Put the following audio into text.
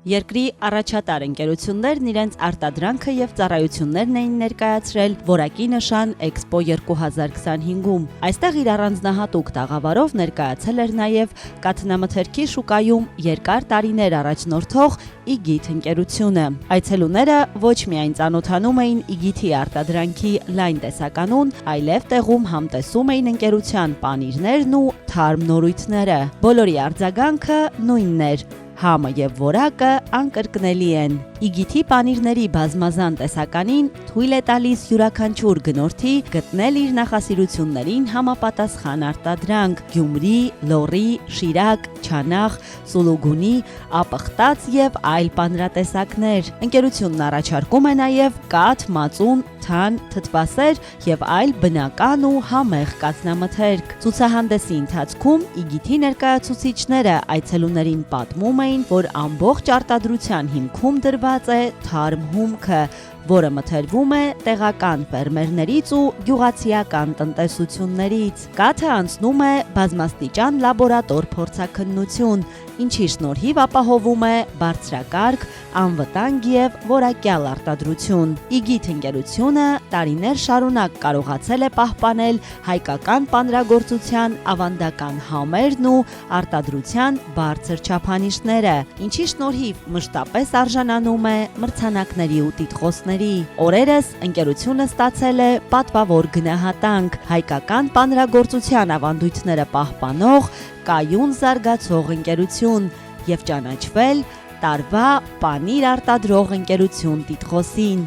Երկրի առաջատար ընկերություններն իրենց արտադրանքը եւ ծառայություններն էին ներկայացրել որակի նշան Էքսպո 2025-ում։ Այստեղ իր առանձնահատուկ տաղավարով ներկայացել էր նաեւ կաթնամթերքի շուկայում երկար տարիներ առաջնորդող Իգիթ ընկերությունը։ Այցելուները ոչ միայն ծանոթանում էին Իգիթի արտադրանքի լայն տեսականուն, այլև տեղում համտեսում էին ընկերության պանիրներն ու թարմ նորույթները։ Բոլորի արձագանքը նույնն էր. համը եւ որակը անկրկնելի են։ Իգիթի պանիրների բազմազան տեսականին թույլ է տալիս յուրաքանչյուր գնորդի գտնել իր նախասիրություններին համապատասխան արտադրանք՝ Գյումրի, Լոռի, Շիրակ, Չանախ, Սուլուգունի, ապխտած եւ այլ պանրատեսակներ։ Ընկերությունն առաջարկում է նաեւ կաթ, մածուն, թան, թթվասեր եւ այլ բնական ու համեղ կաթնամթերք։ Ցուցահանդեսի ընթացքում Իգիթի ներկայացուցիչները այցելուներին պատմում էին, որ ամբողջ արտադրության հիմքում դրված է թարմ հումքը, որը մթերվում է տեղական ֆերմերներից ու գյուղացիական տնտեսություններից։ Կաթը անցնում է բազմաստիճան լաբորատոր փորձաքննություն, ինչի շնորհիվ ապահովում է բարձրակարգ, անվտանգ եւ որակյալ արտադրություն։ Իգիթ ընկերությունը տարիներ շարունակ կարողացել է պահպանել հայկական պանրագործության ավանդական համերն ու արտադրության բարձր չափանիշները, ինչի շնորհիվ մշտապես արժանանում է մրցանակների ու տիտղոսների։ Օրերս ընկերությունը ստացել է պատվավոր գնահատանք հայկական պանրագործության ավանդույթները պահպանող կայուն զարգացող ընկերություն եւ ճանաչվել տարվա պանիր արտադրող ընկերություն տիտղոսին։